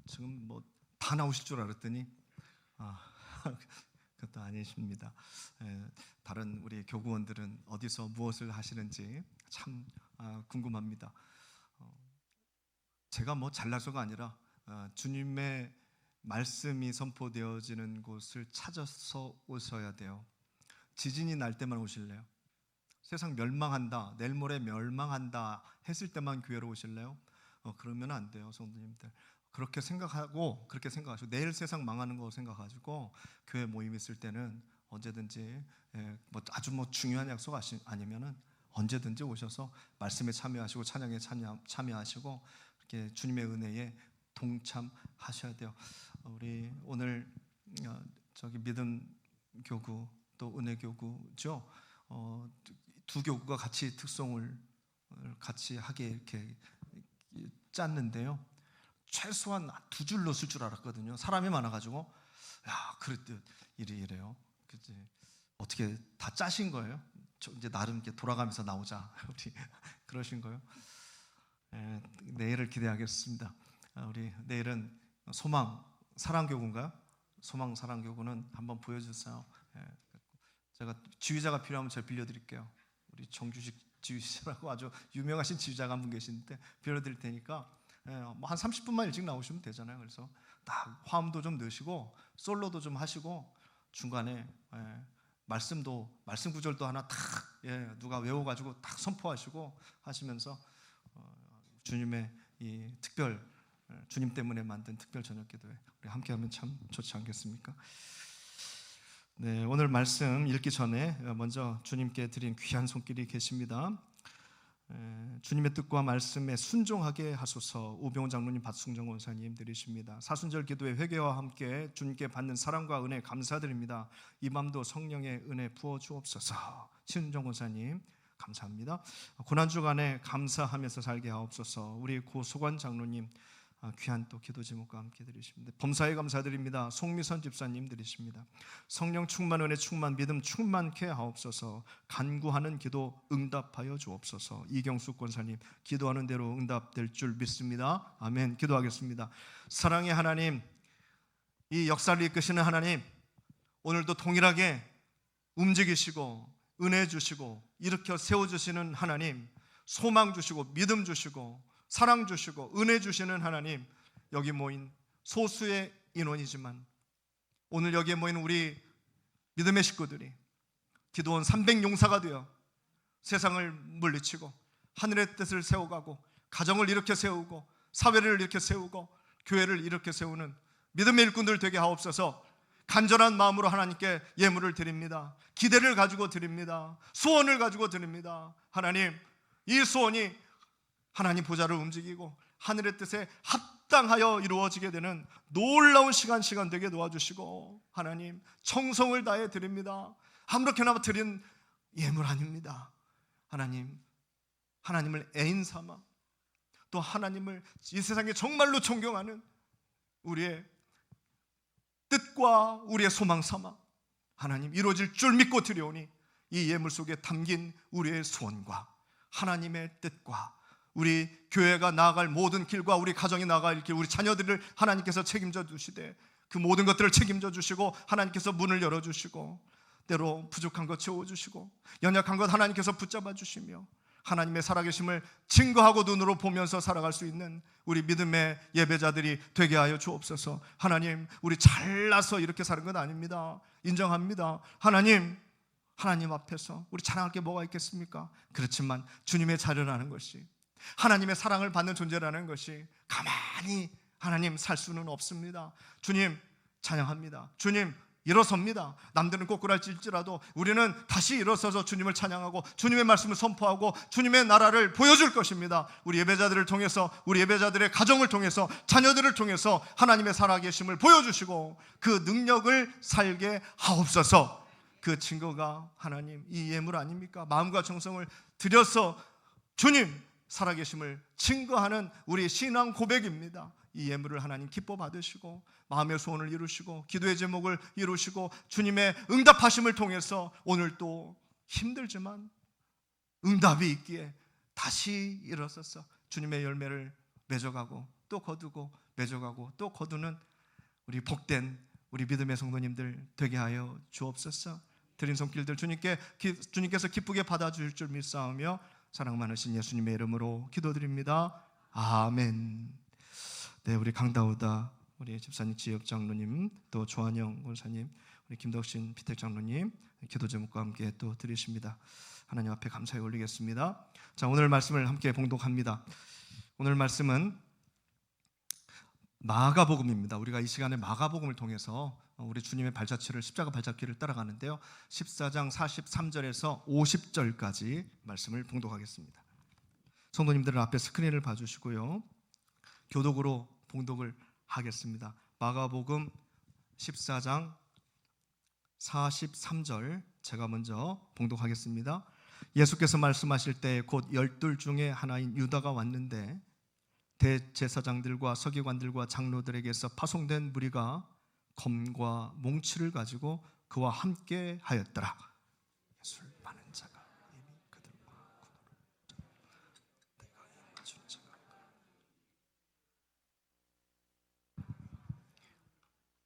지금 다 나오실 줄 알았더니 그것도 아니십니다. 다른 우리 교구원들은 어디서 무엇을 하시는지 참 궁금합니다. 제가 잘나서가 아니라 주님의 말씀이 선포되어지는 곳을 찾아서 오셔야 돼요. 지진이 날 때만 오실래요? 세상 멸망한다, 내일 모레 멸망한다 했을 때만 교회로 오실래요? 그러면 안 돼요, 성도님들. 그렇게 생각하시고 내일 세상 망하는 거 생각하시고 교회 모임 있을 때는 언제든지 아주 중요한 약속 아니면은 언제든지 오셔서 말씀에 참여하시고 찬양에 참여하시고 이렇게 주님의 은혜에 동참하셔야 돼요. 우리 오늘 믿음 교구 또 은혜 교구죠. 두 교구가 같이 특송을 같이 하게 이렇게 짰는데요. 최소한 2줄로 쓸 줄 알았거든요. 사람이 많아가지고 그랬듯 이래요. 어떻게 다 짜신 거예요? 이제 나름 이렇게 돌아가면서 나오자 우리 그러신 거예요. 내일을 기대하겠습니다. 우리 내일은 소망 사랑교구인가요? 소망 사랑교구는 한번 보여주세요. 제가 지휘자가 필요하면 제가 빌려드릴게요. 우리 정주식 지휘자라고 아주 유명하신 지휘자가 한 분 계시는데 빌려드릴 테니까 한 30분만 일찍 나오시면 되잖아요. 그래서 딱 화음도 좀 넣으시고 솔로도 좀 하시고 중간에 말씀 구절도 하나 탁 누가 외워가지고 딱 선포하시고 하시면서 주님의 이 특별 주님 때문에 만든 특별 저녁기도회 우리 함께하면 참 좋지 않겠습니까? 네, 오늘 말씀 읽기 전에 먼저 주님께 드린 귀한 손길이 계십니다. 주님의 뜻과 말씀에 순종하게 하소서. 우병훈 장로님, 박승정 원사님 드리십니다. 사순절 기도의 회개와 함께 주님께 받는 사랑과 은혜 감사드립니다. 이 밤도 성령의 은혜 부어 주옵소서. 신은정 원사님 감사합니다. 고난주간에 감사하면서 살게 하옵소서. 우리 고소관 장로님 귀한 또 기도 제목과 함께 드리십니다. 범사에 감사드립니다. 송미선 집사님 드리십니다. 성령 충만, 은혜 충만, 믿음 충만케 하옵소서. 간구하는 기도 응답하여 주옵소서. 이경숙 권사님 기도하는 대로 응답될 줄 믿습니다. 아멘. 기도하겠습니다. 사랑의 하나님, 이 역사를 이끄시는 하나님, 오늘도 동일하게 움직이시고 은혜 주시고 일으켜 세워주시는 하나님, 소망 주시고 믿음 주시고 사랑 주시고 은혜 주시는 하나님, 여기 모인 소수의 인원이지만 오늘 여기에 모인 우리 믿음의 식구들이 기도원 300용사가 되어 세상을 물리치고 하늘의 뜻을 세워가고 가정을 일으켜 세우고 사회를 일으켜 세우고 교회를 일으켜 세우는 믿음의 일꾼들 되게 하옵소서. 간절한 마음으로 하나님께 예물을 드립니다. 기대를 가지고 드립니다. 소원을 가지고 드립니다. 하나님, 이 소원이 하나님 보좌를 움직이고 하늘의 뜻에 합당하여 이루어지게 되는 놀라운 시간 되게 도와주시고 하나님, 청성을 다해 드립니다. 아무렇게나 드린 예물 아닙니다. 하나님, 하나님을 애인 삼아 또 하나님을 이 세상에 정말로 존경하는 우리의 뜻과 우리의 소망 삼아 하나님 이루어질 줄 믿고 드려오니 이 예물 속에 담긴 우리의 소원과 하나님의 뜻과 우리 교회가 나아갈 모든 길과 우리 가정이 나아갈 길, 우리 자녀들을 하나님께서 책임져 주시되 그 모든 것들을 책임져 주시고 하나님께서 문을 열어주시고 때로 부족한 것 채워주시고 연약한 것 하나님께서 붙잡아 주시며 하나님의 살아계심을 증거하고 눈으로 보면서 살아갈 수 있는 우리 믿음의 예배자들이 되게 하여 주옵소서. 하나님, 우리 잘나서 이렇게 사는 건 아닙니다. 인정합니다. 하나님 앞에서 우리 자랑할 게 뭐가 있겠습니까? 그렇지만 주님의 자녀라는 것이, 하나님의 사랑을 받는 존재라는 것이 가만히 하나님 살 수는 없습니다. 주님 찬양합니다. 주님 일어섭니다. 남들은 꼬꾸라질지라도 우리는 다시 일어서서 주님을 찬양하고 주님의 말씀을 선포하고 주님의 나라를 보여줄 것입니다. 우리 예배자들을 통해서, 우리 예배자들의 가정을 통해서, 자녀들을 통해서 하나님의 살아계심을 보여주시고 그 능력을 살게 하옵소서. 그 증거가 하나님 이 예물 아닙니까? 마음과 정성을 들여서 주님 살아계심을 증거하는 우리 신앙 고백입니다. 이 예물을 하나님 기뻐 받으시고 마음의 소원을 이루시고 기도의 제목을 이루시고 주님의 응답하심을 통해서 오늘 또 힘들지만 응답이 있기에 다시 일어서서 주님의 열매를 맺어가고 또 거두고 맺어가고 또 거두는 우리 복된 우리 믿음의 성도님들 되게 하여 주옵소서. 드린 손길들 주님께서 기쁘게 받아주실 줄 믿사오며 사랑 많으신 예수님의 이름으로 기도드립니다. 아멘. 네, 우리 강다우다 우리 집사님 지역 장로님, 또 조한영 권사님, 우리 김덕신 피택 장로님 기도 제목과 함께 또 드리십니다. 하나님 앞에 감사히 올리겠습니다. 자, 오늘 말씀을 함께 봉독합니다. 오늘 말씀은 마가복음입니다. 우리가 이 시간에 마가복음을 통해서 우리 주님의 발자취를, 십자가 발자취를 따라가는데요, 14장 43절에서 50절까지 말씀을 봉독하겠습니다. 성도님들은 앞에 스크린을 봐주시고요, 교독으로 봉독을 하겠습니다. 마가복음 14장 43절 제가 먼저 봉독하겠습니다. 예수께서 말씀하실 때 곧 12 중에 하나인 유다가 왔는데 대제사장들과 서기관들과 장로들에게서 파송된 무리가 검과 몽치를 가지고 그와 함께 하였더라. 예수를 파는 자가 이미 그들과 내가 맞춘 자가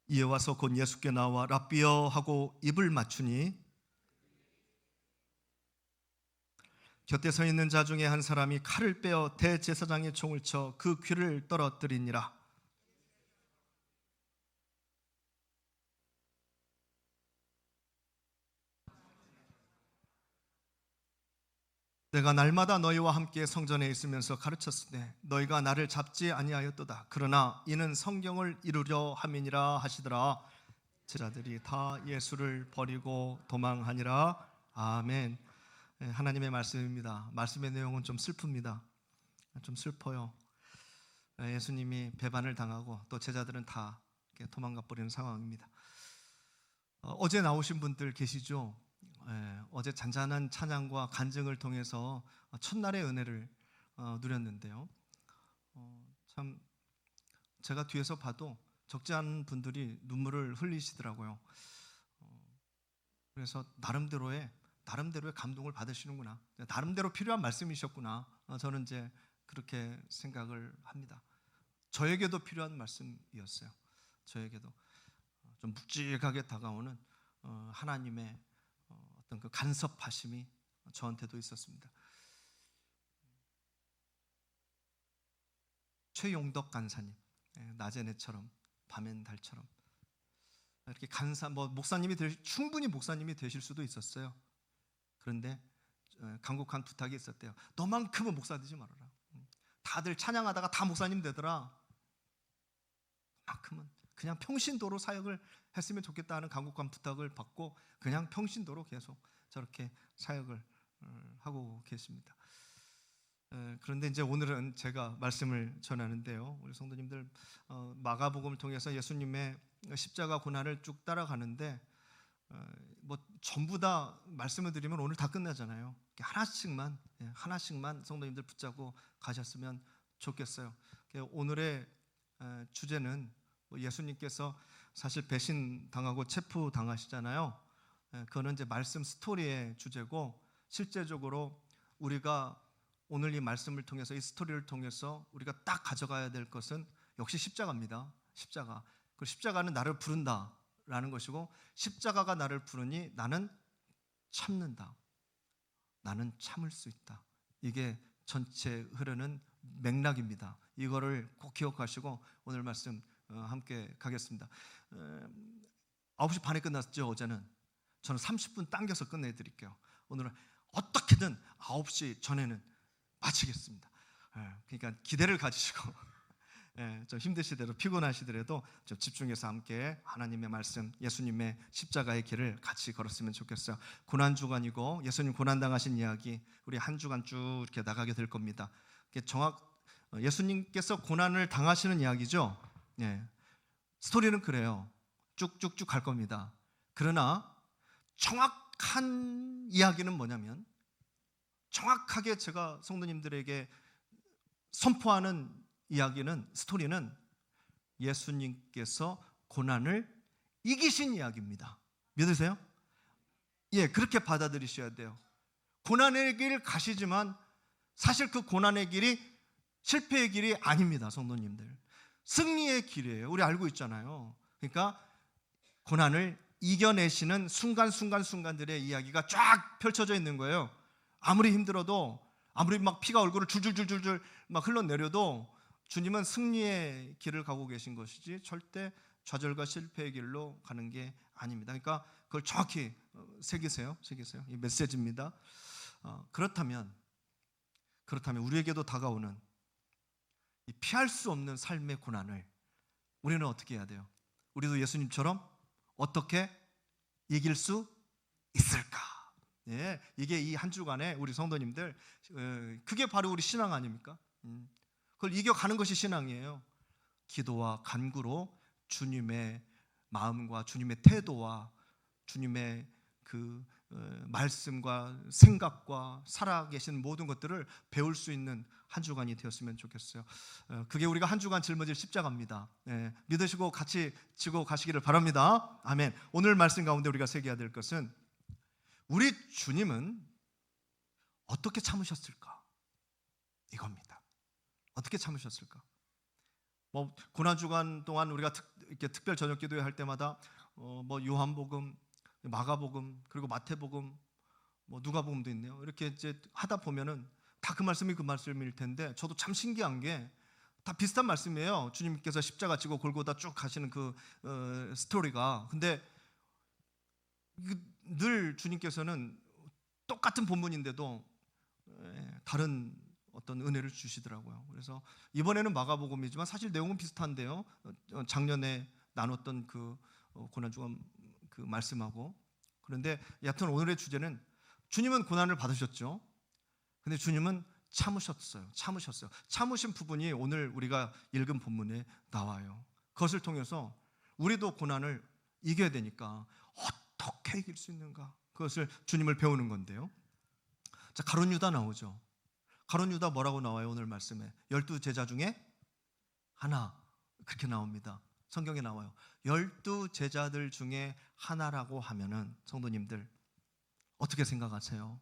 이에 와서 곧 예수께 나와 랍비여 하고 입을 맞추니 곁에 서 있는 자 중에 한 사람이 칼을 빼어 대제사장의 총을 쳐 그 귀를 떨어뜨리니라. 내가 날마다 너희와 함께 성전에 있으면서 가르쳤으되 너희가 나를 잡지 아니하였도다. 그러나 이는 성경을 이루려 함이니라 하시더라. 제자들이 다 예수를 버리고 도망하니라. 아멘. 하나님의 말씀입니다. 말씀의 내용은 좀 슬픕니다. 좀 슬퍼요. 예수님이 배반을 당하고 또 제자들은 다 도망가 버리는 상황입니다. 어제 나오신 분들 계시죠? 어제 잔잔한 찬양과 간증을 통해서 첫날의 은혜를 누렸는데요, 참 제가 뒤에서 봐도 적지 않은 분들이 눈물을 흘리시더라고요. 그래서 나름대로의 감동을 받으시는구나, 나름대로 필요한 말씀이셨구나, 저는 이제 그렇게 생각을 합니다. 저에게도 필요한 말씀이었어요. 저에게도 좀 묵직하게 다가오는 하나님의 어떤 그 간섭하심이 저한테도 있었습니다. 최용덕 간사님, 낮엔 해처럼 밤엔 달처럼 이렇게 목사님이 충분히 목사님이 되실 수도 있었어요. 그런데 간곡한 부탁이 있었대요. 너만큼은 목사 되지 말아라. 다들 찬양하다가 다 목사님 되더라. 너만큼은 그냥 평신도로 사역을 했으면 좋겠다 하는 간곡한 부탁을 받고 그냥 평신도로 계속 저렇게 사역을 하고 계십니다. 그런데 이제 오늘은 제가 말씀을 전하는데요, 우리 성도님들 마가복음을 통해서 예수님의 십자가 고난을 쭉 따라가는데 뭐 전부 다 말씀을 드리면 오늘 다 끝나잖아요. 하나씩만 성도님들 붙잡고 가셨으면 좋겠어요. 오늘의 주제는 예수님께서 사실 배신 당하고 체포 당하시잖아요. 그거는 이제 말씀 스토리의 주제고, 실제적으로 우리가 오늘 이 말씀을 통해서, 이 스토리를 통해서 우리가 딱 가져가야 될 것은 역시 십자가입니다. 십자가. 그 십자가는 나를 부른다라는 것이고, 십자가가 나를 부르니 나는 참는다. 나는 참을 수 있다. 이게 전체 흐르는 맥락입니다. 이거를 꼭 기억하시고 오늘 말씀 함께 가겠습니다. 9시 반에 끝났죠, 어제는. 저는 30분 당겨서 끝내드릴게요. 오늘은 어떻게든 9시 전에는 마치겠습니다. 그러니까 기대를 가지시고 좀 힘드시더라도, 피곤하시더라도 좀 집중해서 함께 하나님의 말씀, 예수님의 십자가의 길을 같이 걸었으면 좋겠어요. 고난주간이고 예수님 고난당하신 이야기 우리 한 주간 쭉 이렇게 나가게 될 겁니다. 예수님께서 고난을 당하시는 이야기죠. 스토리는 그래요. 쭉쭉쭉 갈 겁니다. 그러나 정확한 이야기는 뭐냐면, 정확하게 제가 성도님들에게 선포하는 이야기는, 스토리는 예수님께서 고난을 이기신 이야기입니다. 믿으세요? 그렇게 받아들이셔야 돼요. 고난의 길 가시지만 사실 그 고난의 길이 실패의 길이 아닙니다, 성도님들. 승리의 길이에요. 우리 알고 있잖아요. 그러니까 고난을 이겨내시는 순간순간들의 이야기가 쫙 펼쳐져 있는 거예요. 아무리 힘들어도, 아무리 막 피가 얼굴을 줄줄줄줄 막 흘러내려도 주님은 승리의 길을 가고 계신 것이지 절대 좌절과 실패의 길로 가는 게 아닙니다. 그러니까 그걸 정확히 새기세요. 이 메시지입니다. 그렇다면 우리에게도 다가오는 이 피할 수 없는 삶의 고난을 우리는 어떻게 해야 돼요? 우리도 예수님처럼 어떻게 이길 수 있을까? 예, 이게 이 한 주간에 우리 성도님들, 그게 바로 우리 신앙 아닙니까? 그걸 이겨가는 것이 신앙이에요. 기도와 간구로 주님의 마음과 주님의 태도와 주님의 그 말씀과 생각과 살아계신 모든 것들을 배울 수 있는 한 주간이 되었으면 좋겠어요. 그게 우리가 한 주간 짊어질 십자가입니다. 믿으시고 같이 지고 가시기를 바랍니다. 아멘. 오늘 말씀 가운데 우리가 새겨야 될 것은 우리 주님은 어떻게 참으셨을까? 이겁니다. 어떻게 참으셨을까? 뭐 고난 주간 동안 우리가 이렇게 특별 저녁 기도회 할 때마다 뭐 요한복음, 마가복음, 그리고 마태복음, 뭐 누가복음도 있네요. 이렇게 이제 하다 보면은 다 그 말씀이 그 말씀일 텐데 저도 참 신기한 게 다 비슷한 말씀이에요. 주님께서 십자가 지고 골고다 쭉 가시는 그 스토리가. 근데 늘 주님께서는 똑같은 본문인데도 다른 어떤 은혜를 주시더라고요. 그래서 이번에는 마가복음이지만 사실 내용은 비슷한데요. 작년에 나눴던 그 고난 주간 그 말씀하고. 그런데 여하튼 오늘의 주제는 주님은 고난을 받으셨죠. 근데 주님은 참으셨어요. 참으신 부분이 오늘 우리가 읽은 본문에 나와요. 그것을 통해서 우리도 고난을 이겨야 되니까 어떻게 이길 수 있는가? 그것을 주님을 배우는 건데요. 자, 가룟 유다 나오죠. 가룟 유다 뭐라고 나와요? 오늘 말씀에 12 제자 중에 하나, 그렇게 나옵니다. 성경에 나와요. 12 제자들 중에 하나라고 하면은 성도님들 어떻게 생각하세요?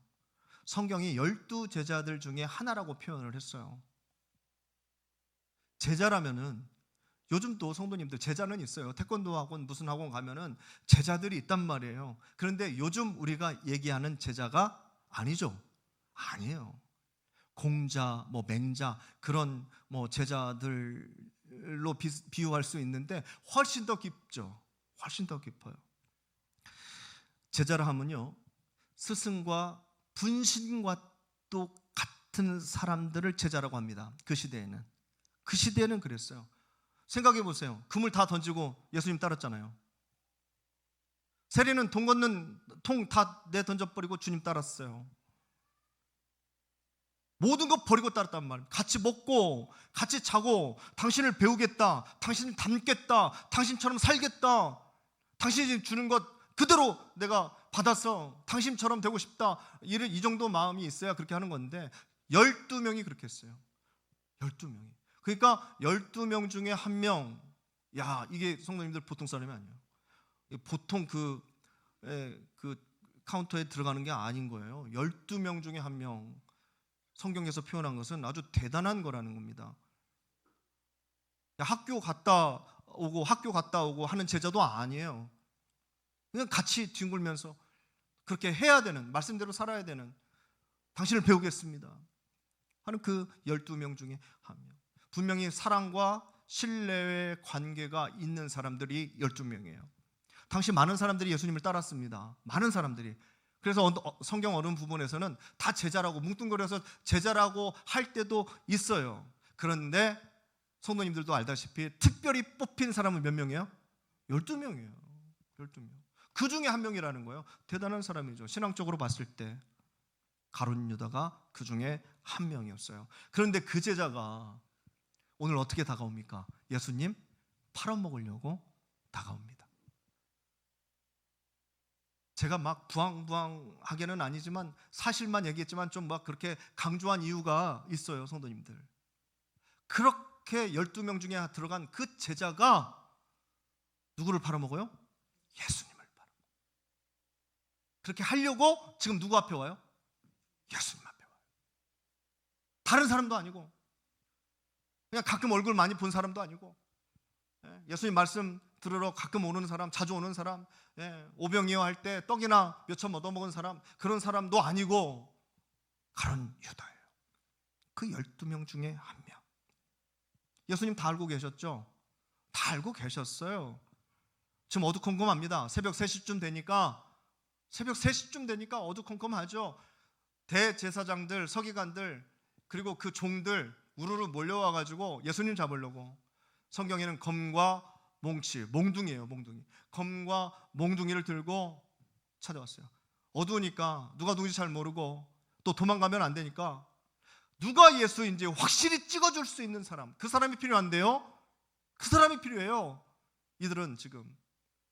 성경이 12 제자들 중에 하나라고 표현을 했어요. 제자라면은 요즘도 성도님들 제자는 있어요. 태권도 학원 무슨 학원 가면은 제자들이 있단 말이에요. 그런데 요즘 우리가 얘기하는 제자가 아니죠. 아니에요. 공자, 뭐 맹자, 그런 뭐 제자들로 비유할 수 있는데 훨씬 더 깊죠. 훨씬 더 깊어요. 제자라 하면요, 스승과 분신과 또 같은 사람들을 제자라고 합니다. 그 시대에는 그랬어요. 생각해 보세요. 금을 다 던지고 예수님 따랐잖아요. 세리는 돈 걷는 통 다 내던져버리고 주님 따랐어요. 모든 거 버리고 따랐단 말이에요. 같이 먹고 같이 자고 당신을 배우겠다, 당신을 닮겠다, 당신처럼 살겠다, 당신이 주는 것 그대로 내가 받아서 당신처럼 되고 싶다, 이 정도 마음이 있어야 그렇게 하는 건데 12명이 그렇게 했어요. 12명이. 그러니까 12명 중에 한 명, 야, 이게 성도님들 보통 사람이 아니에요. 보통 그 카운터에 들어가는 게 아닌 거예요. 12명 중에 한 명. 성경에서 표현한 것은 아주 대단한 거라는 겁니다. 학교 갔다 오고 하는 제자도 아니에요. 그냥 같이 뒹굴면서 그렇게 해야 되는, 말씀대로 살아야 되는, 당신을 배우겠습니다 하는 그 12명 중에 한 명. 분명히 사랑과 신뢰의 관계가 있는 사람들이 12명이에요. 당시 많은 사람들이 예수님을 따랐습니다. 많은 사람들이. 그래서 성경 어느 부분에서는 다 제자라고 뭉뚱그려서 제자라고 할 때도 있어요. 그런데 성도님들도 알다시피 특별히 뽑힌 사람은 몇 명이에요? 12명이에요. 12명. 그 중에 한 명이라는 거예요. 대단한 사람이죠. 신앙적으로 봤을 때 가룟 유다가 그 중에 한 명이었어요. 그런데 그 제자가 오늘 어떻게 다가옵니까? 예수님 팔아먹으려고 다가옵니다. 제가 막 부황부황하게는 아니지만 사실만 얘기했지만 좀 막 그렇게 강조한 이유가 있어요, 성도님들. 그렇게 12명 중에 들어간 그 제자가 누구를 팔아먹어요? 예수님을 팔아먹어요. 그렇게 하려고 지금 누구 앞에 와요? 예수님 앞에 와요. 다른 사람도 아니고, 그냥 가끔 얼굴 많이 본 사람도 아니고, 예수님 말씀 들으러 가끔 오는 사람, 자주 오는 사람, 오병이어 할 때 떡이나 몇 점 얻어먹은 사람, 그런 사람도 아니고 가룟 유다예요. 그 12명 중에 한 명. 예수님 다 알고 계셨죠? 다 알고 계셨어요. 지금 어두컴컴합니다. 새벽 3시쯤 되니까 어두컴컴하죠. 대제사장들, 서기관들, 그리고 그 종들 우르르 몰려와가지고 예수님 잡으려고. 성경에는 검과 몽치, 몽둥이에요, 몽둥이. 검과 몽둥이를 들고 찾아왔어요. 어두우니까 누가 누군지 잘 모르고 또 도망가면 안 되니까 누가 예수인지 확실히 찍어줄 수 있는 사람, 그 사람이 필요한데요. 그 사람이 필요해요. 이들은 지금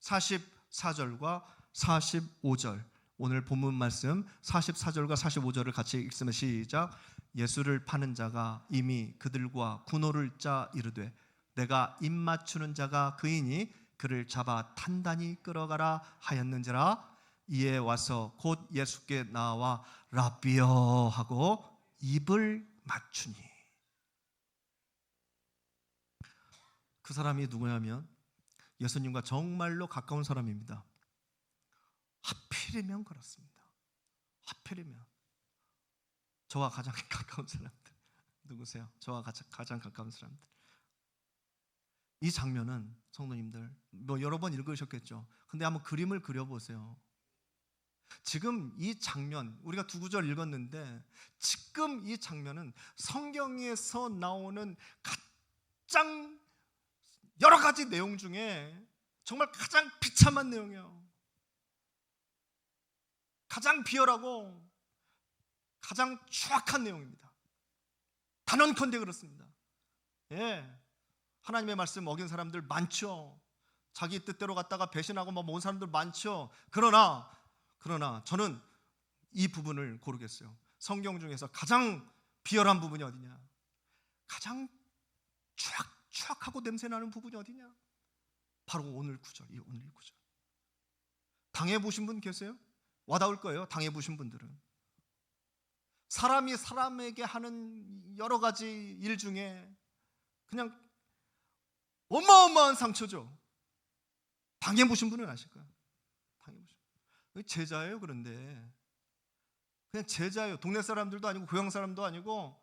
44절과 45절, 오늘 본문 말씀 44절과 45절을 같이 읽으면 시작. 예수를 파는 자가 이미 그들과 군호를 짜 이르되 내가 입 맞추는 자가 그이니 그를 잡아 단단히 끌어가라 하였는지라. 이에 와서 곧 예수께 나와 라비여 하고 입을 맞추니. 그 사람이 누구냐면 예수님과 정말로 가까운 사람입니다. 하필이면 그렇습니다. 하필이면 저와 가장 가까운 사람들 누구세요? 저와 가장 가까운 사람들. 이 장면은 성도님들 여러 번 읽으셨겠죠. 근데 한번 그림을 그려보세요. 지금 이 장면, 우리가 두 구절 읽었는데 지금 이 장면은 성경에서 나오는 가장 여러 가지 내용 중에 정말 가장 비참한 내용이에요. 가장 비열하고 가장 추악한 내용입니다. 단언컨대 그렇습니다. 하나님의 말씀 어긴 사람들 많죠. 자기 뜻대로 갔다가 배신하고 온 사람들 많죠. 그러나 저는 이 부분을 고르겠어요. 성경 중에서 가장 비열한 부분이 어디냐? 가장 추악하고 냄새나는 부분이 어디냐? 바로 오늘 9절, 오늘 9절. 당해보신 분 계세요? 와닿을 거예요. 당해보신 분들은. 사람이 사람에게 하는 여러 가지 일 중에 그냥 어마어마한 상처죠. 당해보신 분은 아실 거예요. 제자예요. 그런데 그냥 제자예요. 동네 사람들도 아니고 고향 사람도 아니고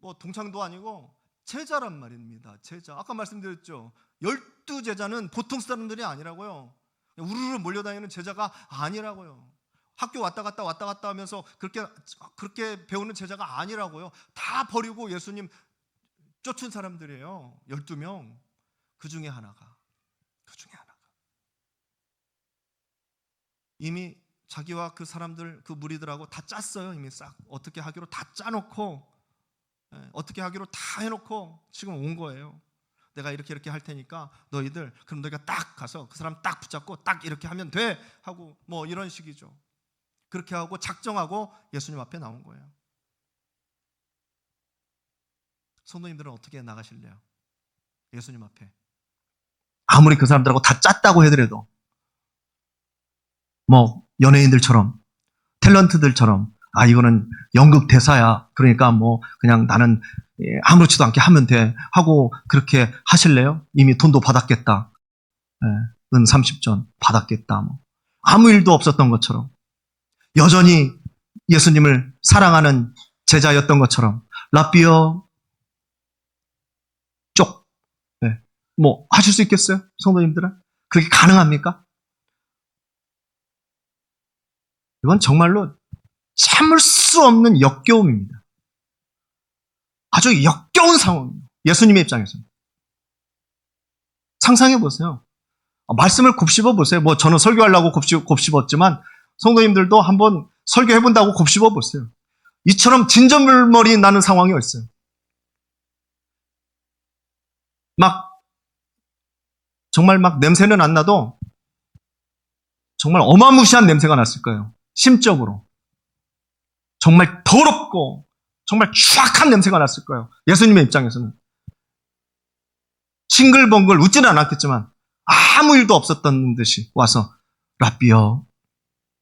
뭐 동창도 아니고 제자란 말입니다. 제자. 아까 말씀드렸죠. 12제자는 보통 사람들이 아니라고요. 우르르 몰려다니는 제자가 아니라고요. 학교 왔다 갔다 하면서 그렇게 배우는 제자가 아니라고요. 다 버리고 예수님 쫓은 사람들이에요. 12명. 그 중에 하나가 이미 자기와 그 사람들, 그 무리들하고 다 짰어요. 이미 싹 어떻게 하기로 다 짜놓고, 어떻게 하기로 다 해놓고 지금 온 거예요. 내가 이렇게 할 테니까 너희들, 그럼 너희가 딱 가서 그 사람 딱 붙잡고 딱 이렇게 하면 돼 하고 뭐 이런 식이죠. 그렇게 하고 작정하고 예수님 앞에 나온 거예요. 성도님들은 어떻게 나가실래요? 예수님 앞에 아무리 그 사람들하고 다 짰다고 해더라도 뭐 연예인들처럼, 탤런트들처럼 이거는 연극 대사야, 그러니까 뭐 그냥 나는 아무렇지도 않게 하면 돼 하고 그렇게 하실래요? 이미 돈도 받았겠다, 은 30전 받았겠다, 뭐 아무 일도 없었던 것처럼, 여전히 예수님을 사랑하는 제자였던 것처럼 라비어 쪽, 뭐 하실 수 있겠어요? 성도님들은? 그게 가능합니까? 이건 정말로 참을 수 없는 역겨움입니다. 아주 역겨운 상황입니다. 예수님의 입장에서는. 상상해 보세요. 말씀을 곱씹어 보세요. 뭐 저는 설교하려고 곱씹었지만 성도님들도 한번 설교해 본다고 곱씹어 보세요. 이처럼 진저물머리 나는 상황이 있어요. 정말 냄새는 안 나도 정말 어마무시한 냄새가 났을 거예요. 심적으로. 정말 더럽고 정말 추악한 냄새가 났을 거예요. 예수님의 입장에서는. 싱글벙글 웃지는 않았겠지만 아무 일도 없었던 듯이 와서 라비어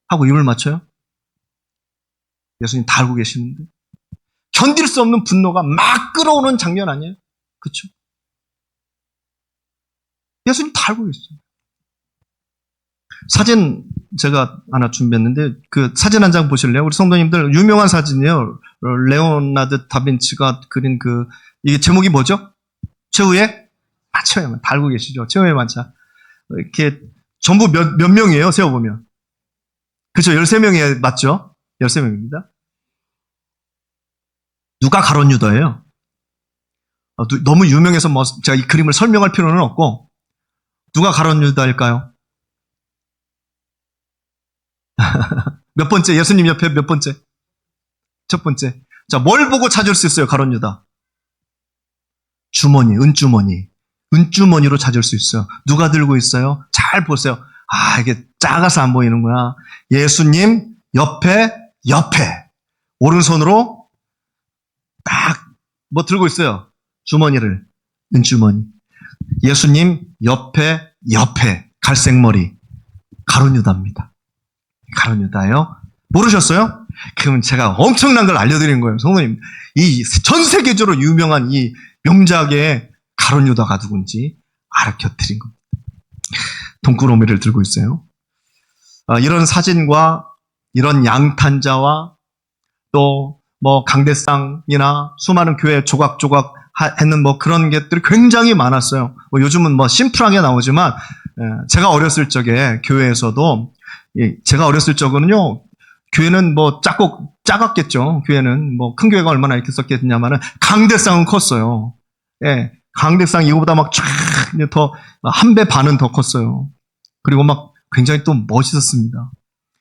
하고 입을 맞춰요. 예수님 다 알고 계시는데 견딜 수 없는 분노가 막 끌어오는 장면 아니에요? 그렇죠? 예수님 다 알고 계시죠. 사진 제가 하나 준비했는데 그 사진 한 장 보실래요? 우리 성도님들 유명한 사진이에요. 레오나르도 다빈치가 그린 이게 제목이 뭐죠? 최후의 만찬. 다 알고 계시죠? 최후의 만찬. 이렇게 전부 몇 명이에요? 세어보면. 그렇죠? 13명이 맞죠? 13명입니다. 누가 가룟 유다예요? 너무 유명해서 뭐 제가 이 그림을 설명할 필요는 없고 누가 가룟 유다일까요? 몇 번째? 예수님 옆에 몇 번째? 첫 번째. 자, 뭘 보고 찾을 수 있어요, 가룟 유다? 주머니, 은주머니. 은주머니로 찾을 수 있어요. 누가 들고 있어요? 잘 보세요. 이게 작아서 안 보이는구나. 예수님 옆에. 오른손으로 딱 뭐 들고 있어요. 주머니를. 은주머니. 예수님 옆에. 갈색머리. 가룟 유다입니다. 가룟 유다예요? 모르셨어요? 그럼 제가 엄청난 걸 알려드린 거예요. 성도님, 이 전 세계적으로 유명한 이 명작의 가룟 유다가 누군지 알려드린 겁니다. 돈구러미를 들고 있어요. 이런 사진과 이런 양탄자와 또 뭐 강대상이나 수많은 교회 조각조각 했는 뭐 그런 것들이 굉장히 많았어요. 뭐 요즘은 뭐 심플하게 나오지만 제가 어렸을 적에 교회에서도 제가 어렸을 적은요, 교회는 뭐 작았겠죠. 교회는 뭐 큰 교회가 얼마나 이렇게 썼겠냐면은 강대상은 컸어요. 예, 강대상 이거보다 막 쫙 더 한 배 반은 더 컸어요. 그리고 막 굉장히 또 멋있었습니다.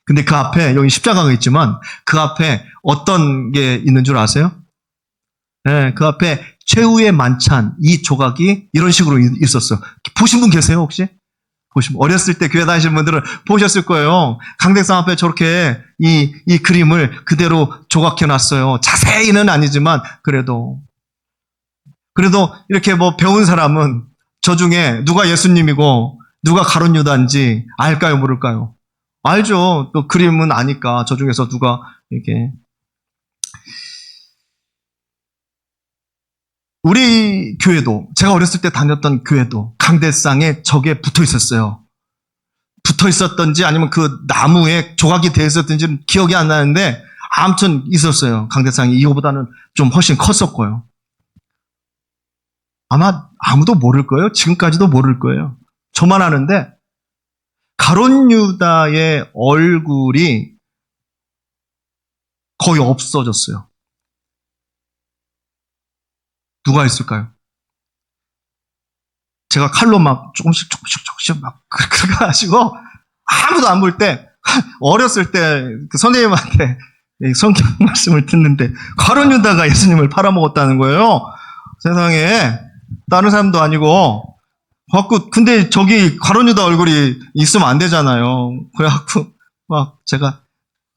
근데 그 앞에 여기 십자가가 있지만 그 앞에 어떤 게 있는 줄 아세요? 예, 그 앞에 최후의 만찬 이 조각이 이런 식으로 있었어요. 보신 분 계세요 혹시? 어렸을 때 교회 다니시는 분들은 보셨을 거예요. 강대상 앞에 저렇게 이 그림을 그대로 조각해 놨어요. 자세히는 아니지만 그래도 이렇게 뭐 배운 사람은 저 중에 누가 예수님이고 누가 가룟 유다인지 알까요, 모를까요? 알죠. 또 그림은 아니까 저 중에서 누가 이렇게. 우리 교회도 제가 어렸을 때 다녔던 교회도 강대상에 저게 붙어 있었어요. 붙어 있었던지 아니면 그 나무에 조각이 되어 있었던지는 기억이 안 나는데 아무튼 있었어요. 강대상이 이거보다는 좀 훨씬 컸었고요. 아마 아무도 모를 거예요. 지금까지도 모를 거예요. 저만 아는데 가룟 유다의 얼굴이 거의 없어졌어요. 누가 있을까요? 제가 칼로 막 조금씩 막 그래가지고 아무도 안 볼 때 어렸을 때 그 선생님한테 성경 말씀을 듣는데 가룟 유다가 예수님을 팔아먹었다는 거예요. 세상에 다른 사람도 아니고. 근데 저기 가룟 유다 얼굴이 있으면 안 되잖아요. 그래갖고 막 제가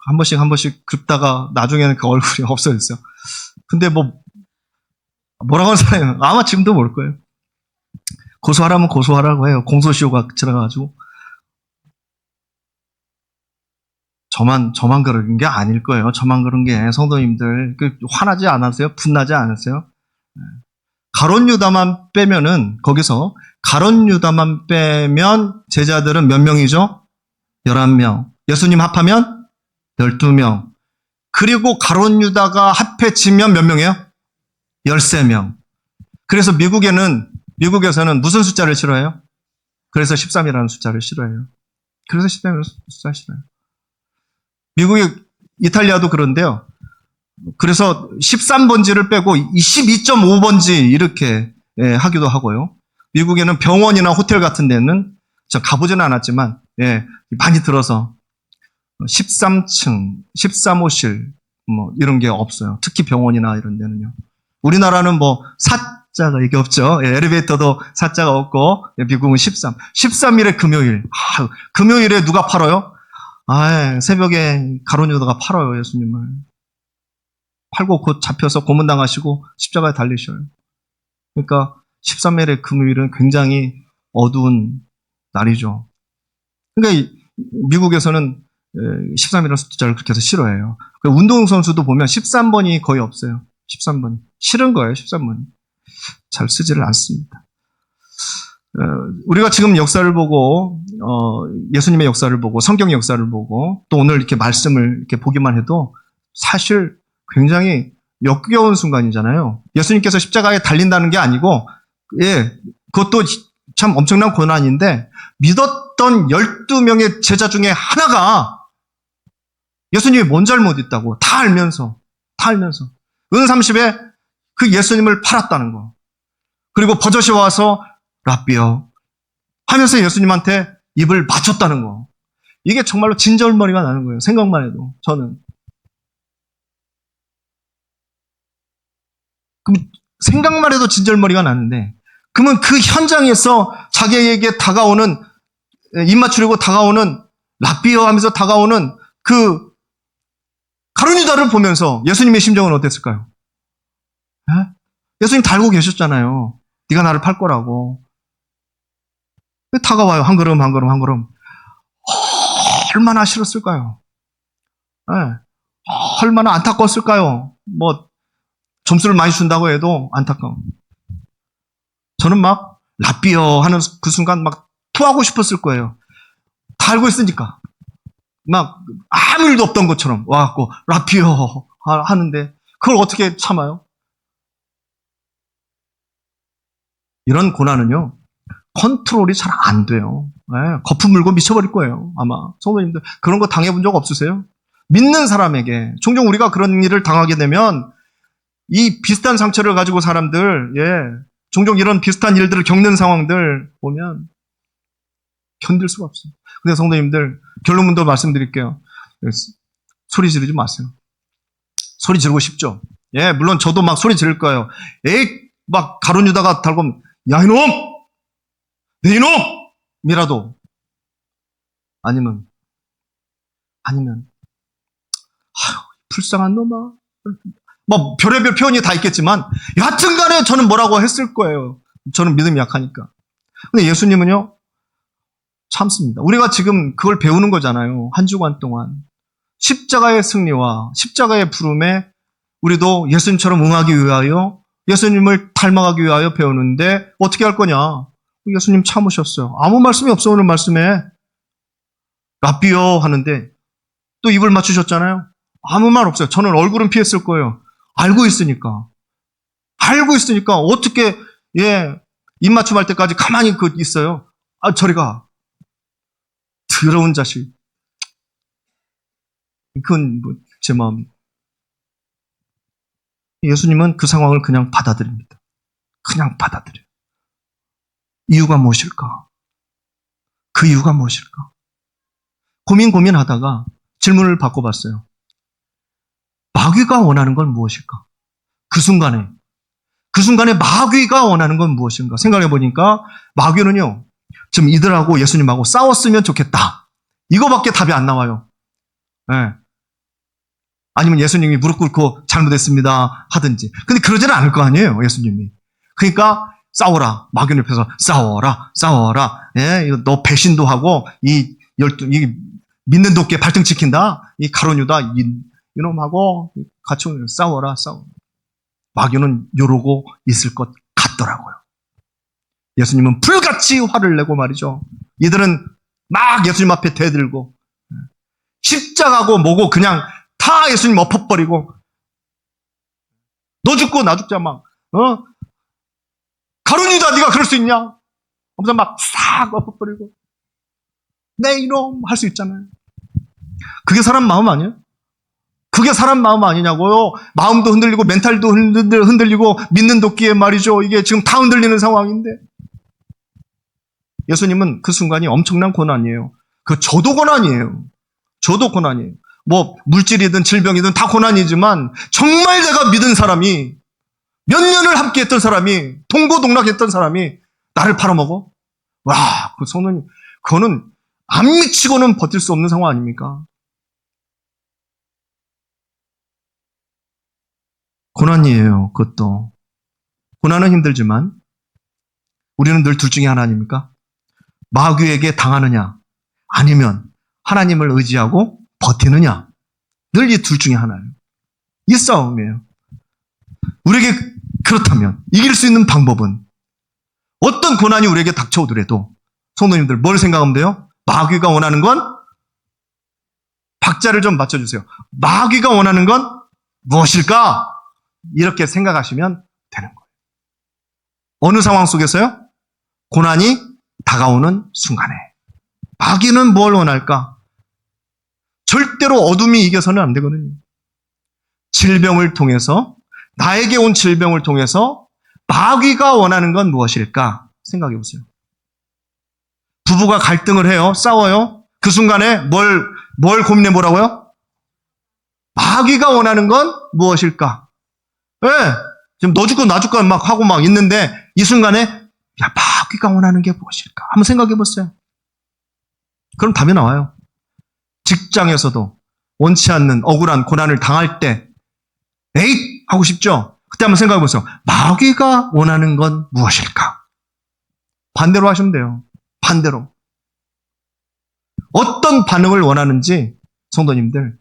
한 번씩 긋다가 나중에는 그 얼굴이 없어졌어요. 근데 뭐라고 하는 사람이 아마 지금도 모를 거예요. 고소하라면 고소하라고 해요. 공소시효가 지나가지고. 저만 그런 게 아닐 거예요. 저만 그런 게 성도님들 화나지 않았어요? 분나지 않았어요? 가룟 유다만 빼면은 거기서 가룟 유다만 빼면 제자들은 몇 명이죠? 11명. 예수님 합하면 12명. 그리고 가룟 유다가 합해지면 몇 명이에요? 13명. 그래서 미국에서는 무슨 숫자를 싫어해요? 그래서 13이라는 숫자를 싫어해요. 그래서 13이라는 숫자를 싫어해요. 이탈리아도 그런데요. 그래서 13번지를 빼고 22.5번지 이렇게 하기도 하고요. 미국에는 병원이나 호텔 같은 데는 저 가보지는 않았지만 많이 들어서 13층, 13호실 뭐 이런 게 없어요. 특히 병원이나 이런 데는요. 우리나라는 뭐 사자가 이게 없죠. 엘리베이터도 사자가 없고 미국은 13일에 금요일. 금요일에 누가 팔아요? 새벽에 가룟 유다가 팔아요, 예수님을. 팔고 곧 잡혀서 고문당하시고 십자가에 달리셔요. 그러니까 13일의 금요일은 굉장히 어두운 날이죠. 그러니까 미국에서는 13이라는 숫자를 그렇게 해서 싫어해요. 운동선수도 보면 13번이 거의 없어요. 13번. 싫은 거예요, 13번이. 잘 쓰지를 않습니다. 우리가 지금 역사를 보고, 예수님의 역사를 보고, 성경의 역사를 보고, 또 오늘 이렇게 말씀을 이렇게 보기만 해도 사실 굉장히 역겨운 순간이잖아요. 예수님께서 십자가에 달린다는 게 아니고, 예, 그것도 참 엄청난 고난인데, 믿었던 12명의 제자 중에 하나가 예수님이 뭔 잘못 있다고 다 알면서 은 30에 그 예수님을 팔았다는 거. 그리고 버젓이 와서 랍비여 하면서 예수님한테 입을 맞췄다는 거. 이게 정말로 진절머리가 나는 거예요. 생각만 해도 저는. 그럼 생각만 해도 진절머리가 나는데, 그러면 그 현장에서 자기에게 다가오는, 입 맞추려고 다가오는 랍비여 하면서 다가오는 그 가룟유다를 보면서 예수님의 심정은 어땠을까요? 에? 예수님 달고 계셨잖아요. 네가 나를 팔 거라고. 왜 다가와요? 한 걸음 한 걸음 한 걸음. 얼마나 싫었을까요? 에? 얼마나 안타까웠을까요? 뭐 점수를 많이 준다고 해도 안타까워. 저는 막 랍비여 하는 그 순간 막 토하고 싶었을 거예요. 다 알고 있으니까. 막 아무 일도 없던 것처럼 와갖고 랍비여 하는데 그걸 어떻게 참아요? 이런 고난은요, 컨트롤이 잘 안 돼요. 네, 거품 물고 미쳐버릴 거예요. 아마 성도님들 그런 거 당해본 적 없으세요? 믿는 사람에게 종종 우리가 그런 일을 당하게 되면 이 비슷한 상처를 가지고 사람들, 예, 종종 이런 비슷한 일들을 겪는 상황들 보면 견딜 수가 없어요. 근데 성도님들 결론문도 말씀드릴게요. 소리 지르지 마세요. 소리 지르고 싶죠? 예, 물론 저도 막 소리 지를 거예요. 에이, 막 가룟유다가 달고 야 이놈! 네 이놈! 이라도 아니면 불쌍한 놈아. 뭐 별의별 표현이 다 있겠지만 여하튼간에 저는 뭐라고 했을 거예요. 저는 믿음이 약하니까. 근데 예수님은요 참습니다. 우리가 지금 그걸 배우는 거잖아요. 한 주간 동안 십자가의 승리와 십자가의 부름에 우리도 예수님처럼 응하기 위하여 예수님을 닮아가기 위하여 배우는데 어떻게 할 거냐? 예수님 참으셨어요. 아무 말씀이 없어. 오늘 말씀에 랍비여 하는데 또 입을 맞추셨잖아요. 아무 말 없어요. 저는 얼굴은 피했을 거예요. 알고 있으니까 어떻게 입 맞춤할 때까지 가만히 있어요. 아, 저리 가. 더러운 자식. 그건 제 마음이에요. 예수님은 그 상황을 그냥 받아들입니다. 그냥 받아들여요. 이유가 무엇일까? 그 이유가 무엇일까? 고민하다가 질문을 바꿔봤어요. 마귀가 원하는 건 무엇일까? 그 순간에 마귀가 원하는 건 무엇인가? 생각해보니까 마귀는요, 지금 이들하고 예수님하고 싸웠으면 좋겠다. 이거밖에 답이 안 나와요. 네. 아니면 예수님이 무릎 꿇고 잘못했습니다 하든지. 근데 그러지는 않을 거 아니에요, 예수님이. 그러니까 싸워라. 마귀 옆에서 싸워라. 예, 이거 너 배신도 하고 이 믿는 도끼에 발등 찍힌다. 이 가룟유다 이놈하고 같이 싸워라. 마귀는 요러고 있을 것 같더라고요. 예수님은 불같이 화를 내고 말이죠. 이들은 막 예수님 앞에 대들고 십자가고 뭐고 그냥 다 예수님 엎어버리고 너 죽고 나 죽자 막 가룟유다 네가 그럴 수 있냐? 하면서 막 싹 엎어버리고 내 이놈 할 수 있잖아요. 그게 사람 마음 아니에요? 그게 사람 마음 아니냐고요? 마음도 흔들리고 멘탈도 흔들리고 믿는 도끼에 말이죠. 이게 지금 다 흔들리는 상황인데 예수님은 그 순간이 엄청난 고난이에요. 저도 고난이에요. 뭐 물질이든 질병이든 다 고난이지만 정말 내가 믿은 사람이 몇 년을 함께했던 사람이 동고동락했던 사람이 나를 팔아먹어? 와, 그 성도님 그거는 안 미치고는 버틸 수 없는 상황 아닙니까? 고난이에요. 그것도 고난은 힘들지만 우리는 늘 둘 중에 하나 아닙니까? 마귀에게 당하느냐 아니면 하나님을 의지하고 버티느냐. 늘 이 둘 중에 하나예요. 이 싸움이에요. 우리에게 그렇다면 이길 수 있는 방법은 어떤 고난이 우리에게 닥쳐오더라도 성도님들 뭘 생각하면 돼요? 마귀가 원하는 건 박자를 좀 맞춰주세요. 마귀가 원하는 건 무엇일까? 이렇게 생각하시면 되는 거예요. 어느 상황 속에서요? 고난이 다가오는 순간에 마귀는 뭘 원할까? 절대로 어둠이 이겨서는 안 되거든요. 질병을 통해서, 나에게 온 질병을 통해서 마귀가 원하는 건 무엇일까? 생각해 보세요. 부부가 갈등을 해요. 싸워요. 그 순간에 뭘 고민해 보라고요? 마귀가 원하는 건 무엇일까? 예. 지금 너 죽고 나 죽고 막 하고 막 있는데 이 순간에 야, 마귀가 원하는 게 무엇일까? 한번 생각해 보세요. 그럼 답이 나와요. 직장에서도 원치 않는 억울한 고난을 당할 때 에잇! 하고 싶죠? 그때 한번 생각해 보세요. 마귀가 원하는 건 무엇일까? 반대로 하시면 돼요. 반대로. 어떤 반응을 원하는지 성도님들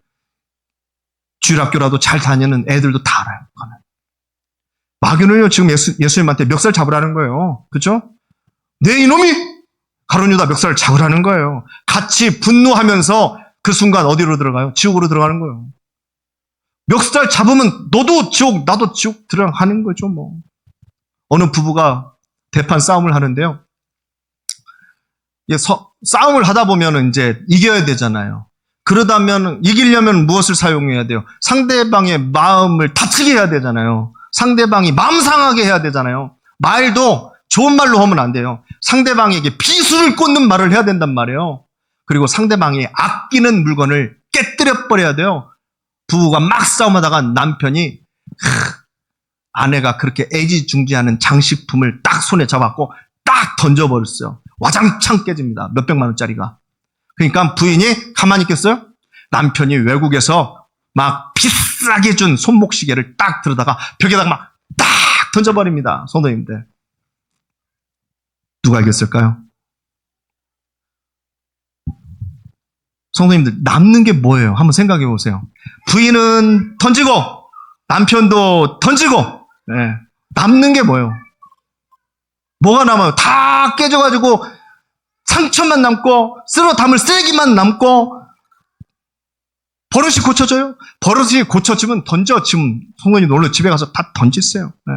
주일학교라도 잘 다니는 애들도 다 알아요. 마귀는요 지금 예수님한테 멱살 잡으라는 거예요. 그렇죠? 네 이놈이 가룟 유다 멱살을 잡으라는 거예요. 같이 분노하면서 그 순간 어디로 들어가요? 지옥으로 들어가는 거예요. 멱살 잡으면 너도 지옥 나도 지옥 들어가는 거죠. 뭐 어느 부부가 대판 싸움을 하는데요. 싸움을 하다 보면 이제 이겨야 되잖아요. 그러다면 이기려면 무엇을 사용해야 돼요? 상대방의 마음을 다치게 해야 되잖아요. 상대방이 마음 상하게 해야 되잖아요. 말도 좋은 말로 하면 안 돼요. 상대방에게 비수를 꽂는 말을 해야 된단 말이에요. 그리고 상대방이 아끼는 물건을 깨뜨려 버려야 돼요. 부부가 막 싸움하다가 남편이 아내가 그렇게 애지중지하는 장식품을 딱 손에 잡았고 딱 던져버렸어요. 와장창 깨집니다. 몇백만 원짜리가. 그러니까 부인이 가만히 있겠어요? 남편이 외국에서 막 비싸게 준 손목시계를 딱 들어다가 벽에다가 막 딱 던져버립니다. 성도님들. 누가 이겼을까요? 성도님들, 남는 게 뭐예요? 한번 생각해 보세요. 부인은 던지고, 남편도 던지고, 네. 남는 게 뭐예요? 뭐가 남아요? 다 깨져가지고, 상처만 남고, 쓸어 담을 쓰레기만 남고, 버릇이 고쳐져요? 버릇이 고쳐지면 던져. 지금 성도님 놀러 집에 가서 다 던지세요. 네.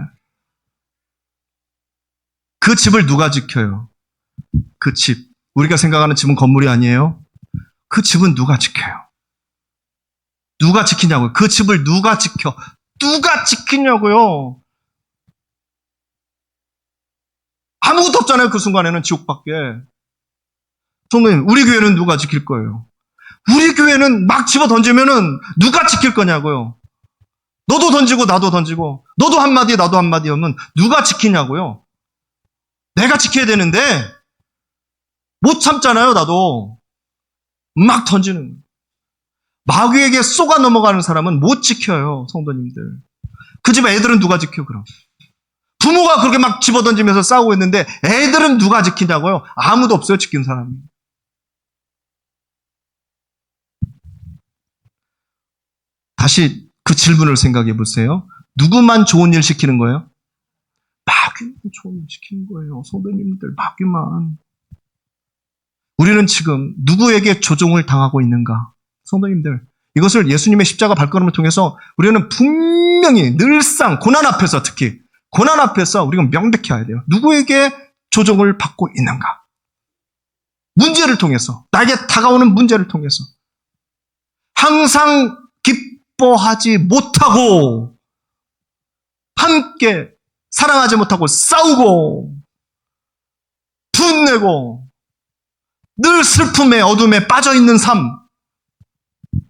그 집을 누가 지켜요? 그 집. 우리가 생각하는 집은 건물이 아니에요. 그 집은 누가 지켜요? 누가 지키냐고요? 그 집을 누가 지켜? 누가 지키냐고요? 아무것도 없잖아요. 그 순간에는 지옥밖에. 성도님, 우리 교회는 누가 지킬 거예요? 우리 교회는 막 집어 던지면은 누가 지킬 거냐고요? 너도 던지고 나도 던지고 너도 한마디 나도 한마디 하면 누가 지키냐고요? 내가 지켜야 되는데 못 참잖아요. 나도 막 던지는. 마귀에게 쏘가 넘어가는 사람은 못 지켜요. 성도님들. 그 집 애들은 누가 지켜 그럼? 부모가 그렇게 막 집어던지면서 싸우고 있는데 애들은 누가 지키냐고요? 아무도 없어요. 지키는 사람이. 다시 그 질문을 생각해 보세요. 누구만 좋은 일 시키는 거예요? 마귀만 좋은 일 시키는 거예요. 성도님들, 마귀만. 우리는 지금 누구에게 조종을 당하고 있는가? 성도님들, 이것을 예수님의 십자가 발걸음을 통해서 우리는 분명히 늘상 고난 앞에서, 특히 고난 앞에서 우리가 명백히 해야 돼요. 누구에게 조종을 받고 있는가? 문제를 통해서, 나에게 다가오는 문제를 통해서 항상 기뻐하지 못하고 함께 사랑하지 못하고 싸우고 분내고 늘 슬픔에 어둠에 빠져있는 삶,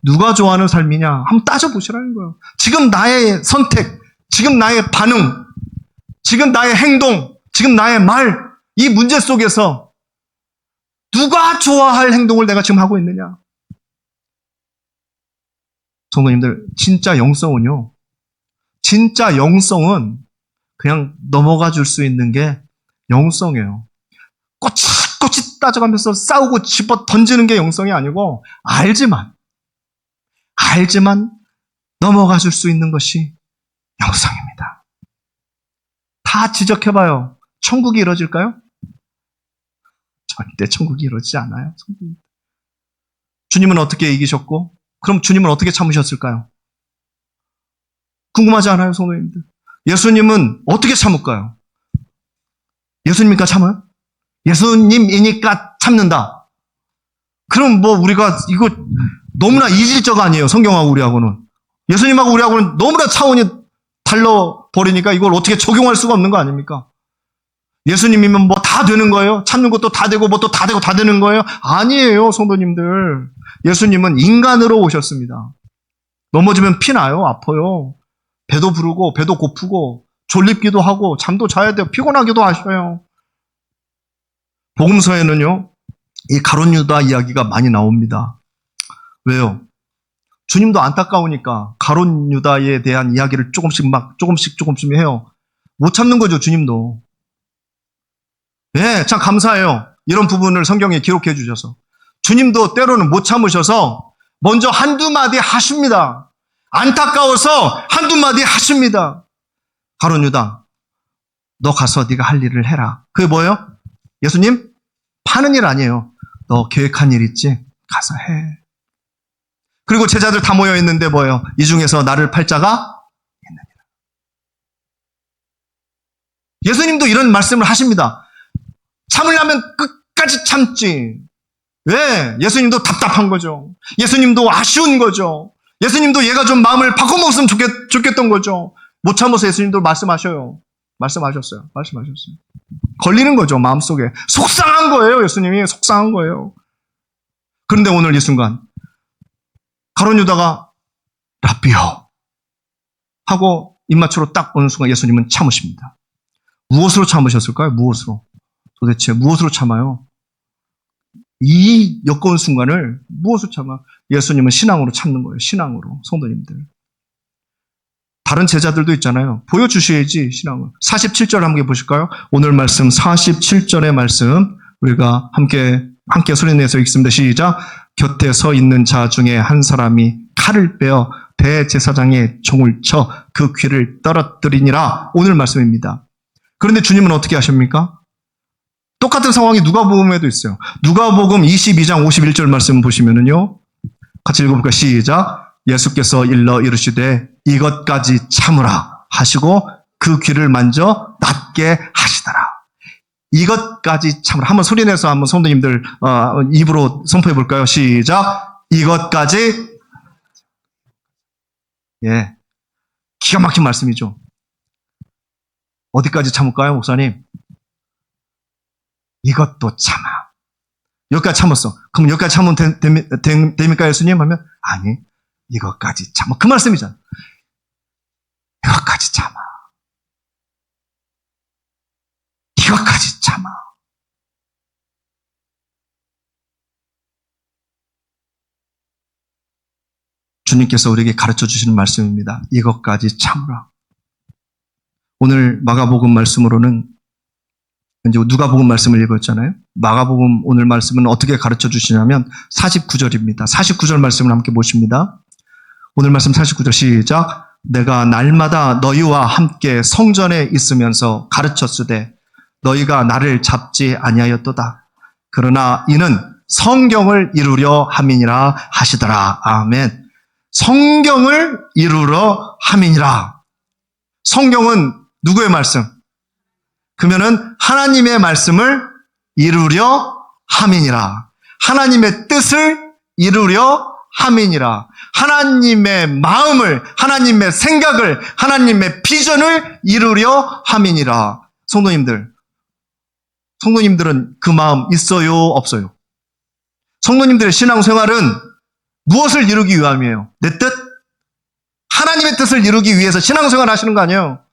누가 좋아하는 삶이냐? 한번 따져보시라는 거예요. 지금 나의 선택, 지금 나의 반응, 지금 나의 행동, 지금 나의 말, 이 문제 속에서 누가 좋아할 행동을 내가 지금 하고 있느냐? 성도님들, 진짜 영성은요, 진짜 영성은 그냥 넘어가 줄 수 있는 게 영성이에요. 꼬치꼬치 따져가면서 싸우고 집어 던지는 게 영성이 아니고 알지만 넘어가 줄 수 있는 것이 영성입니다. 다 지적해봐요. 천국이 이루어질까요? 절대 천국이 이루어지지 않아요. 주님은 어떻게 이기셨고, 그럼 주님은 어떻게 참으셨을까요? 궁금하지 않아요, 성도님들? 예수님은 어떻게 참을까요? 예수님이니까 참아요? 예수님이니까 참는다. 그럼 뭐 우리가 이거 너무나 이질적 아니에요, 성경하고 우리하고는. 예수님하고 우리하고는 너무나 차원이 달라버리니까 이걸 어떻게 적용할 수가 없는 거 아닙니까? 예수님이면 뭐 다 되는 거예요? 참는 것도 다 되고 뭐 또 다 되고 다 되는 거예요? 아니에요, 성도님들. 예수님은 인간으로 오셨습니다. 넘어지면 피나요, 아파요. 배도 부르고 배도 고프고 졸립기도 하고 잠도 자야 돼요. 피곤하기도 하셔요. 복음서에는요, 이 가룟 유다 이야기가 많이 나옵니다. 왜요? 주님도 안타까우니까 가룟 유다에 대한 이야기를 조금씩 해요. 못 참는 거죠, 주님도. 네, 참 감사해요. 이런 부분을 성경에 기록해 주셔서. 주님도 때로는 못 참으셔서 먼저 한두 마디 하십니다. 안타까워서 한두 마디 하십니다. 가룟 유다, 너 가서 네가 할 일을 해라. 그게 뭐예요? 예수님, 파는 일 아니에요. 너 계획한 일 있지? 가서 해. 그리고 제자들 다 모여 있는데 뭐예요? 이 중에서 나를 팔 자가 있느니라. 예수님도 이런 말씀을 하십니다. 참으려면 끝까지 참지. 왜? 예수님도 답답한 거죠. 예수님도 아쉬운 거죠. 예수님도 얘가 좀 마음을 바꿔먹었으면 좋겠던 거죠. 못 참아서 예수님도 말씀하셨어요. 걸리는 거죠, 마음속에. 속상한 거예요, 예수님이. 속상한 거예요. 그런데 오늘 이 순간 가룟 유다가 라비요 하고 입맞추러 딱 오는 순간 예수님은 참으십니다. 무엇으로 참으셨을까요? 무엇으로? 도대체 무엇으로 참아요? 이 여건의 순간을 무엇으로 참아? 예수님은 신앙으로 참는 거예요. 신앙으로. 성도님들. 다른 제자들도 있잖아요. 보여주셔야지, 신앙을. 47절 함께 보실까요? 오늘 말씀 47절의 말씀 우리가 함께 소리내서 읽습니다. 시작. 곁에 서 있는 자 중에 한 사람이 칼을 빼어 대제사장의 종을 쳐 그 귀를 떨어뜨리니라. 오늘 말씀입니다. 그런데 주님은 어떻게 하십니까? 똑같은 상황이 누가복음에도 있어요. 누가복음 22장 51절 말씀 보시면은요. 같이 읽어볼까요? 시작. 예수께서 일러 이르시되 이것까지 참으라 하시고 그 귀를 만져 낫게 하시더라. 이것까지 참으라. 한번 소리내서 한번 성도님들 입으로 선포해 볼까요? 시작. 이것까지. 예, 기가 막힌 말씀이죠. 어디까지 참을까요, 목사님? 이것도 참아. 여기까지 참았어. 그럼 여기까지 참으면 됩니까, 예수님? 하면 아니, 이것까지 참아. 그 말씀이잖아. 이것까지 참아. 이것까지 참아. 주님께서 우리에게 가르쳐 주시는 말씀입니다. 이것까지 참으라. 오늘 마가복음 말씀으로는 이제 누가복음 말씀을 읽었잖아요. 마가복음 오늘 말씀은 어떻게 가르쳐 주시냐면 49절입니다. 49절 말씀을 함께 보십니다. 오늘 말씀 49절 시작. 내가 날마다 너희와 함께 성전에 있으면서 가르쳤으되 너희가 나를 잡지 아니하였도다. 그러나 이는 성경을 이루려 함이니라 하시더라. 아멘. 성경을 이루려 함이니라. 성경은 누구의 말씀? 그러면은 하나님의 말씀을 이루려 함이니라. 하나님의 뜻을 이루려 함이니라. 하나님의 마음을, 하나님의 생각을, 하나님의 비전을 이루려 함이니라. 성도님들은 그 마음 있어요, 없어요? 성도님들의 신앙생활은 무엇을 이루기 위함이에요? 내 뜻? 하나님의 뜻을 이루기 위해서 신앙생활 하시는 거 아니에요?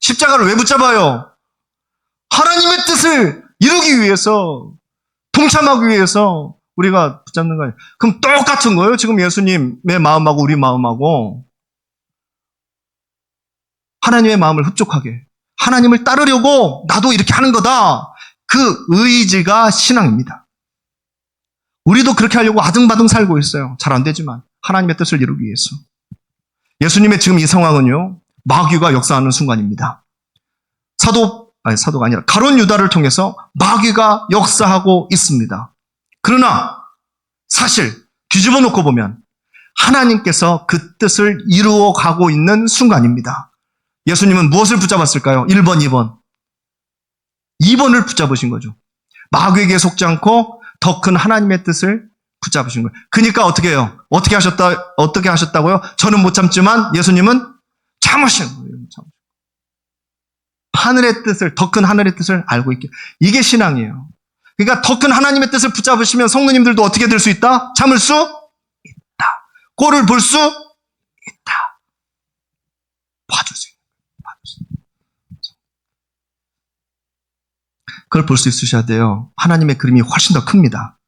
십자가를 왜 붙잡아요? 하나님의 뜻을 이루기 위해서, 동참하기 위해서 우리가 붙잡는 거예요. 그럼 똑같은 거예요? 지금 예수님의 마음하고 우리 마음하고. 하나님의 마음을 흡족하게, 하나님을 따르려고 나도 이렇게 하는 거다. 그 의지가 신앙입니다. 우리도 그렇게 하려고 아등바등 살고 있어요. 잘 안 되지만 하나님의 뜻을 이루기 위해서. 예수님의 지금 이 상황은요, 마귀가 역사하는 순간입니다. 사도 사도가 아니라 가룟 유다를 통해서 마귀가 역사하고 있습니다. 그러나 사실 뒤집어 놓고 보면 하나님께서 그 뜻을 이루어 가고 있는 순간입니다. 예수님은 무엇을 붙잡았을까요? 1번, 2번. 2번을 붙잡으신 거죠. 마귀에게 속지 않고 더 큰 하나님의 뜻을 붙잡으신 거예요. 그러니까 어떻게 해요? 어떻게 하셨다고요? 저는 못 참지만 예수님은 참으신 거예요. 하늘의 뜻을, 더 큰 하늘의 뜻을 알고 있게. 이게 신앙이에요. 그러니까 더 큰 하나님의 뜻을 붙잡으시면 성도님들도 어떻게 될 수 있다? 참을 수 있다. 꼴을 볼 수 있다. 봐줄 수 있다. 그걸 볼 수 있으셔야 돼요. 하나님의 그림이 훨씬 더 큽니다.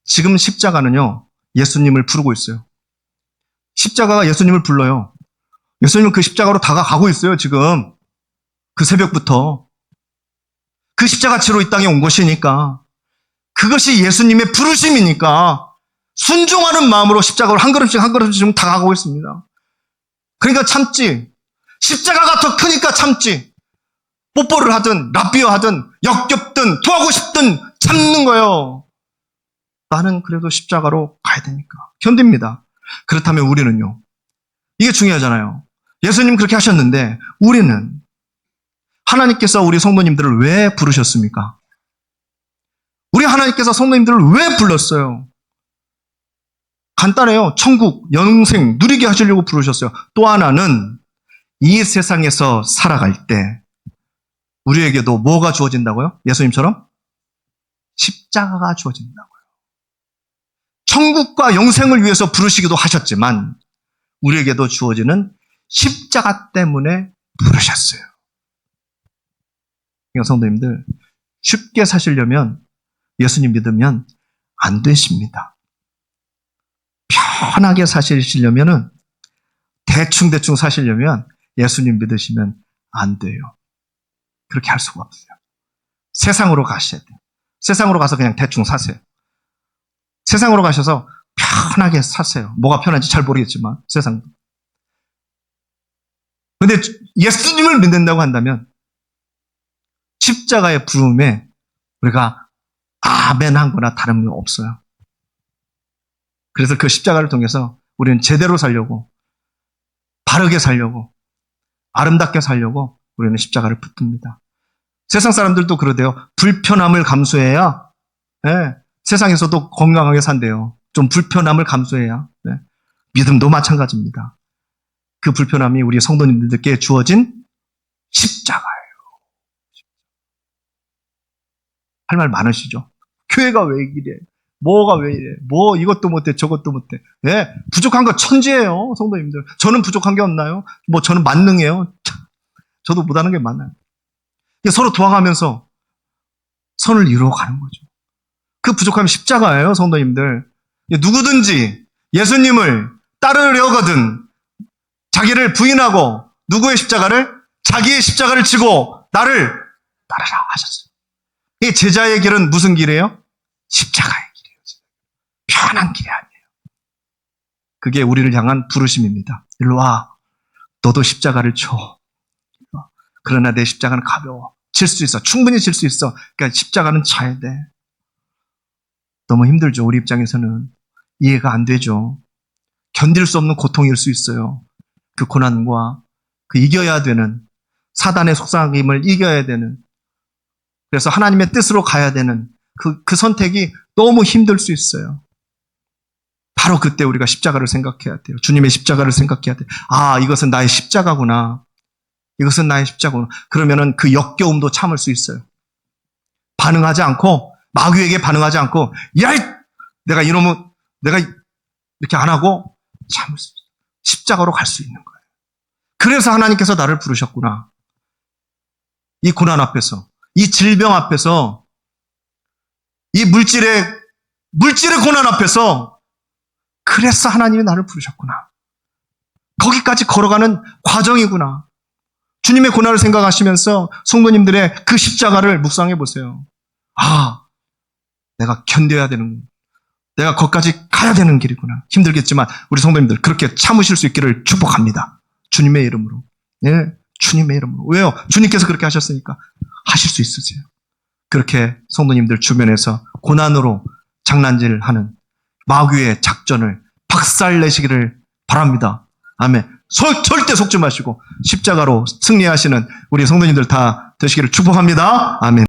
지금 십자가는요, 예수님을 부르고 있어요. 십자가가 예수님을 불러요. 예수님은 그 십자가로 다가가고 있어요, 지금. 그 새벽부터. 그 십자가 치러 이 땅에 온 것이니까. 그것이 예수님의 부르심이니까 순종하는 마음으로 십자가로 한 걸음씩 한 걸음씩 지금 다가가고 있습니다. 그러니까 참지. 십자가가 더 크니까 참지. 뽀뽀를 하든 라비어 하든 역겹든 토하고 싶든 참는 거예요. 나는 그래도 십자가로 가야 되니까. 견딥니다. 그렇다면 우리는요. 이게 중요하잖아요. 예수님 그렇게 하셨는데 우리는 하나님께서 우리 성도님들을 왜 부르셨습니까? 우리 하나님께서 성도님들을 왜 불렀어요? 간단해요. 천국, 영생 누리게 하시려고 부르셨어요. 또 하나는 이 세상에서 살아갈 때 우리에게도 뭐가 주어진다고요? 예수님처럼? 십자가가 주어진다고요. 천국과 영생을 위해서 부르시기도 하셨지만 우리에게도 주어지는 십자가 때문에 부르셨어요. 그러니까 성도님들 쉽게 사시려면 예수님 믿으면 안 되십니다. 편하게 사시려면 대충 사시려면 예수님 믿으시면 안 돼요. 그렇게 할 수가 없어요. 세상으로 가셔야 돼요. 세상으로 가서 그냥 대충 사세요. 세상으로 가셔서 편하게 사세요. 뭐가 편한지 잘 모르겠지만 세상도. 그런데 예수님을 믿는다고 한다면 십자가의 부름에 우리가 아멘 한 거나 다름이 없어요. 그래서 그 십자가를 통해서 우리는 제대로 살려고, 바르게 살려고, 아름답게 살려고 우리는 십자가를 붙듭니다. 세상 사람들도 그러대요. 불편함을 감수해야 세상에서도 건강하게 산대요. 좀 불편함을 감수해야. 믿음도 마찬가지입니다. 그 불편함이 우리 성도님들께 주어진 십자가예요. 할 말 많으시죠? 교회가 왜 이래? 뭐가 왜 이래? 뭐 이것도 못해 저것도 못해. 부족한 거 천지예요. 성도님들. 저는 부족한 게 없나요? 뭐 저는 만능해요. 저도 못하는 게 많아요. 서로 도와가면서 선을 이루어가는 거죠. 그 부족함이 십자가예요. 성도님들. 누구든지 예수님을 따르려거든 자기를 부인하고 누구의 십자가를? 자기의 십자가를 지고 나를 따르라 하셨어요. 이 제자의 길은 무슨 길이에요? 십자가의 길이에요. 편한 길이 아니에요. 그게 우리를 향한 부르심입니다. 일로 와. 너도 십자가를 쳐. 그러나 내 십자가는 가벼워. 질 수 있어. 충분히 질 수 있어. 그러니까 십자가는 져야 돼. 너무 힘들죠. 우리 입장에서는. 이해가 안 되죠. 견딜 수 없는 고통일 수 있어요. 그 고난과 그 이겨야 되는 사단의 속삭임을 이겨야 되는 그래서 하나님의 뜻으로 가야 되는 그 선택이 너무 힘들 수 있어요. 바로 그때 우리가 십자가를 생각해야 돼요. 주님의 십자가를 생각해야 돼요. 아, 이것은 나의 십자가구나. 이것은 나의 십자가구나. 그러면은 그 역겨움도 참을 수 있어요. 반응하지 않고, 마귀에게 반응하지 않고, 내가 이러면, 내가 이렇게 안 하고 참을 수 있어요. 십자가로 갈 수 있는 거예요. 그래서 하나님께서 나를 부르셨구나. 이 고난 앞에서, 이 질병 앞에서, 이 물질의 고난 앞에서, 그래서 하나님이 나를 부르셨구나. 거기까지 걸어가는 과정이구나. 주님의 고난을 생각하시면서 성도님들의 그 십자가를 묵상해 보세요. 아, 내가 견뎌야 되는, 내가 거기까지 가야 되는 길이구나. 힘들겠지만 우리 성도님들 그렇게 참으실 수 있기를 축복합니다. 주님의 이름으로. 예, 주님의 이름으로. 왜요? 주님께서 그렇게 하셨으니까 하실 수 있으세요. 그렇게 성도님들 주변에서 고난으로 장난질하는 마귀의 작전을 박살내시기를 바랍니다. 아멘. 절대 속지 마시고 십자가로 승리하시는 우리 성도님들 다 되시기를 축복합니다. 아멘.